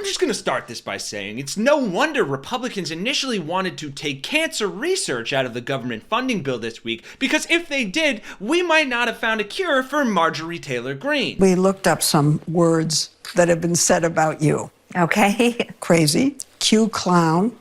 just going to start this by saying it's no wonder Republicans initially wanted to take cancer research out of the government funding bill this week, because if they did, we might not have found a cure for Marjorie Taylor Greene. We looked up some words that have been said about you. Okay. Crazy, Q-clown,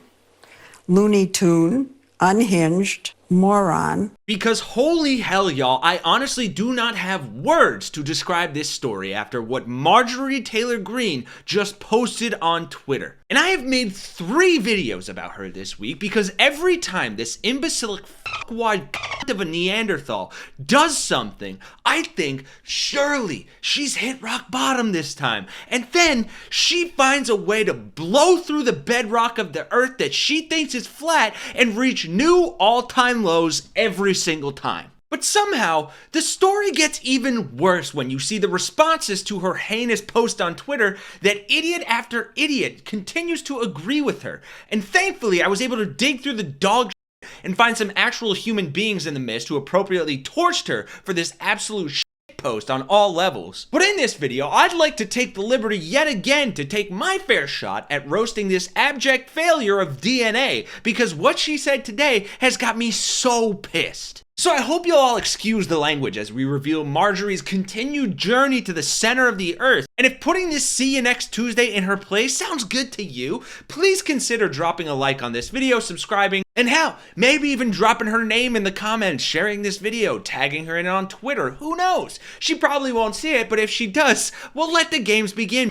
Looney Tune, unhinged, moron. Because holy hell, y'all, I honestly do not have words to describe this story after what Marjorie Taylor Greene just posted on Twitter. And I have made 3 videos about her this week because every time this imbecilic fuckwad cunt of a Neanderthal does something, I think, surely she's hit rock bottom this time. And then she finds a way to blow through the bedrock of the earth that she thinks is flat and reach new all-time lows every single time. But somehow, the story gets even worse when you see the responses to her heinous post on Twitter that idiot after idiot continues to agree with her. And thankfully, I was able to dig through the dog shit and find some actual human beings in the midst who appropriately torched her for this absolute shit post on all levels. But in this video, I'd like to take the liberty yet again to take my fair shot at roasting this abject failure of DNA, because what she said today has got me so pissed. So I hope you'll all excuse the language as we reveal Marjorie's continued journey to the center of the earth. And if putting this "see you next Tuesday" in her place sounds good to you, please consider dropping a like on this video, subscribing, and hell, maybe even dropping her name in the comments, sharing this video, tagging her in it on Twitter. Who knows? She probably won't see it, but if she does, we'll let the games begin.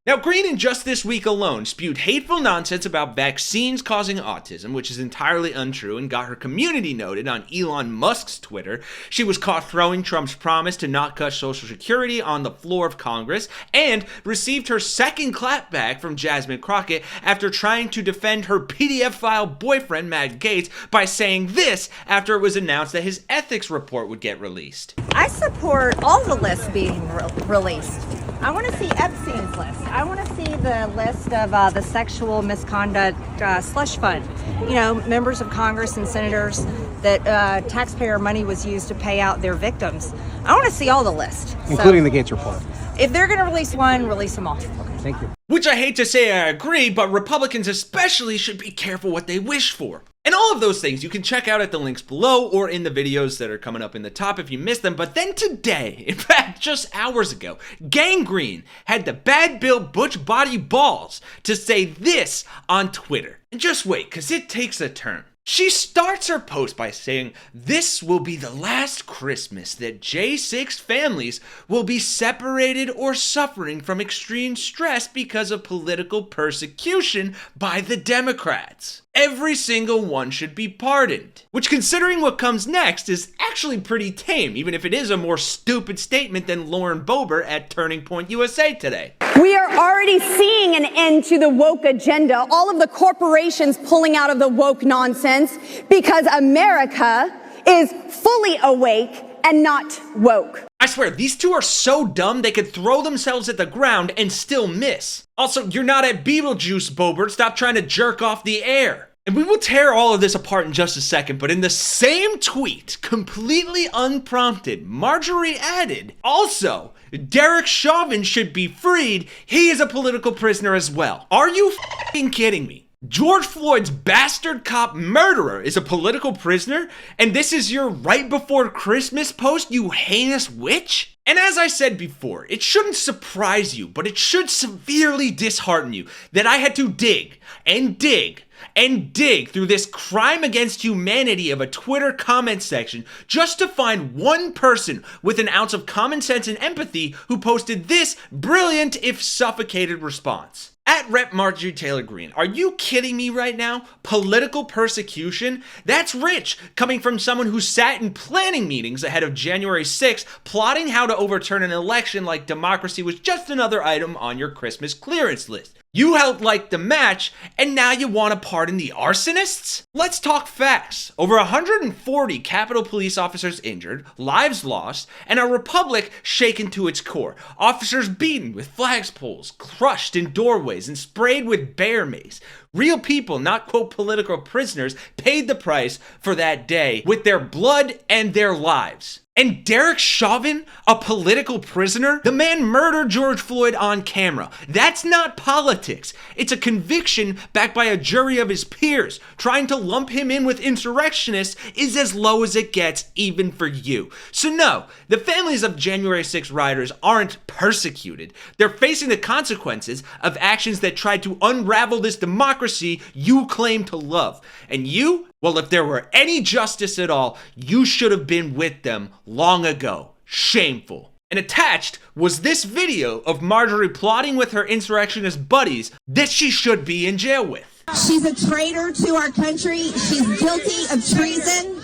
Now, Greene, in just this week alone, spewed hateful nonsense about vaccines causing autism, which is entirely untrue, and got her community noted on Elon Musk's Twitter. She was caught throwing Trump's promise to not cut Social Security on the floor of Congress, and received her second clapback from Jasmine Crockett after trying to defend her PDF file boyfriend, Matt Gaetz, by saying this after it was announced that his ethics report would get released. I support all the lists being released. I want to see Epstein's list. I want to see the list of the sexual misconduct slush fund. You know, members of Congress and senators that taxpayer money was used to pay out their victims. I want to see all the list. Including the Gaetz report. If they're going to release one, release them all. Okay, thank you. Which I hate to say I agree, but Republicans especially should be careful what they wish for. And all of those things you can check out at the links below or in the videos that are coming up in the top if you missed them. But then today, in fact, just hours ago, Gang Greene had the bad Bill Butch body balls to say this on Twitter. And just wait, because it takes a turn. She starts her post by saying, "This will be the last Christmas that J6 families will be separated or suffering from extreme stress because of political persecution by the Democrats. Every single one should be pardoned." Which, considering what comes next, is actually pretty tame, even if it is a more stupid statement than Lauren Boebert at Turning Point USA today. We are already seeing an end to the woke agenda, all of the corporations pulling out of the woke nonsense because America is fully awake and not woke. I swear, these two are so dumb they could throw themselves at the ground and still miss. Also, you're not at Beetlejuice, Boebert. Stop trying to jerk off the air. And we will tear all of this apart in just a second, but in the same tweet, completely unprompted, Marjorie added, "Also, Derek Chauvin should be freed. He is a political prisoner as well." Are you f***ing kidding me? George Floyd's bastard cop murderer is a political prisoner, and this is your right before Christmas post, you heinous witch? And as I said before, it shouldn't surprise you, but it should severely dishearten you that I had to dig and dig and dig through this crime against humanity of a Twitter comment section just to find one person with an ounce of common sense and empathy who posted this brilliant, if suffocated, response. At Rep. Marjorie Taylor Greene, are you kidding me right now? Political persecution? That's rich, coming from someone who sat in planning meetings ahead of January 6th, plotting how to overturn an election like democracy was just another item on your Christmas clearance list. You helped like the match, and now you want to pardon the arsonists? Let's talk facts. Over 140 Capitol Police officers injured, lives lost, and a republic shaken to its core. Officers beaten with flagpoles, crushed in doorways, and sprayed with bear mace. Real people, not quote political prisoners, paid the price for that day with their blood and their lives. And Derek Chauvin, a political prisoner? The man murdered George Floyd on camera. That's not politics. It's a conviction backed by a jury of his peers. Trying to lump him in with insurrectionists is as low as it gets, even for you. So no, the families of January 6 rioters aren't persecuted. They're facing the consequences of actions that tried to unravel this democracy you claim to love. And you? Well, if there were any justice at all, you should have been with them long ago. Shameful. And attached was this video of Marjorie plotting with her insurrectionist buddies that she should be in jail with. She's a traitor to our country. She's guilty of treason.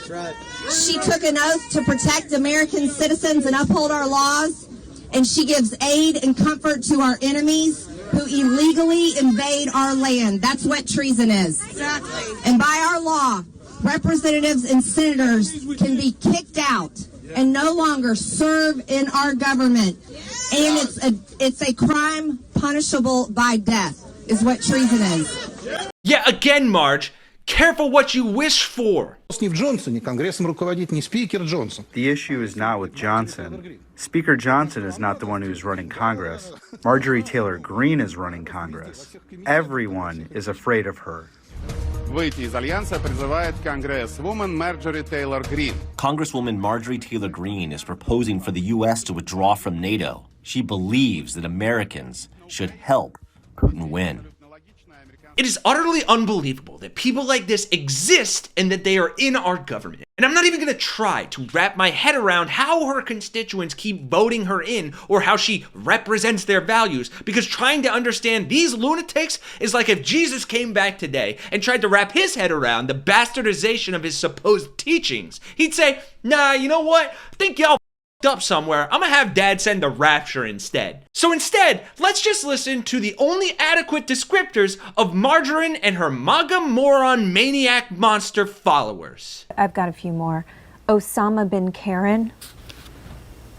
She took an oath to protect American citizens and uphold our laws. And she gives aid and comfort to our enemies who illegally invade our land. That's what treason is. Exactly. And by our law, representatives and senators can be kicked out and no longer serve in our government. And it's a crime punishable by death, is what treason is. Yeah, again, Marge, careful what you wish for. Не в Джонсоне, Конгрессом руководит не спикер Джонсон. The issue is not with Johnson. Speaker Johnson is not the one who's running Congress. Marjorie Taylor Greene is running Congress. Everyone is afraid of her. Выйти из Альянса призывает Congresswoman Marjorie Taylor Greene. Congresswoman Marjorie Taylor Greene is proposing for the U.S. to withdraw from NATO. She believes that Americans should help Putin win. It is utterly unbelievable that people like this exist and that they are in our government. And I'm not even going to try to wrap my head around how her constituents keep voting her in or how she represents their values, because trying to understand these lunatics is like if Jesus came back today and tried to wrap his head around the bastardization of his supposed teachings. He'd say, nah, you know what? I think y'all up somewhere. I'm gonna have Dad send the rapture instead. So instead, let's just listen to the only adequate descriptors of Margarine and her MAGA moron maniac monster followers. I've got a few more. Osama bin Karen,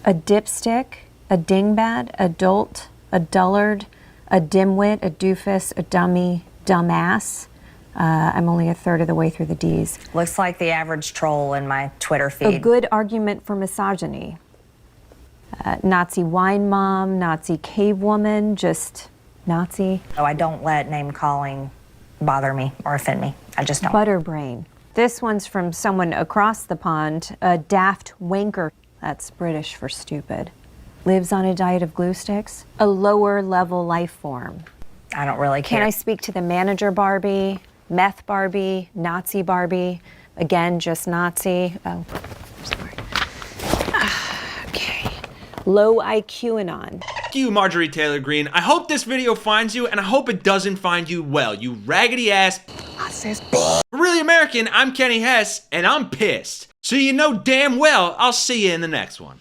a dipstick, a dingbat, a dolt, a dullard, a dimwit, a doofus, a dummy, dumbass. I'm only a third of the way through the D's. Looks like the average troll in my Twitter feed. A good argument for misogyny. Nazi wine mom, Nazi cave woman, just Nazi. Oh, I don't let name calling bother me or offend me. I just don't. Butterbrain. This one's from someone across the pond, a daft wanker. That's British for stupid. Lives on a diet of glue sticks. A lower level life form. I don't really care. Can I speak to the manager Barbie, meth Barbie, Nazi Barbie? Again, just Nazi. Oh, sorry. Okay. Low IQ-anon. Thank you, Marjorie Taylor Greene. I hope this video finds you, and I hope it doesn't find you well, you raggedy ass. Really American, I'm Kenny Hesse, and I'm pissed. So you know damn well I'll see you in the next one.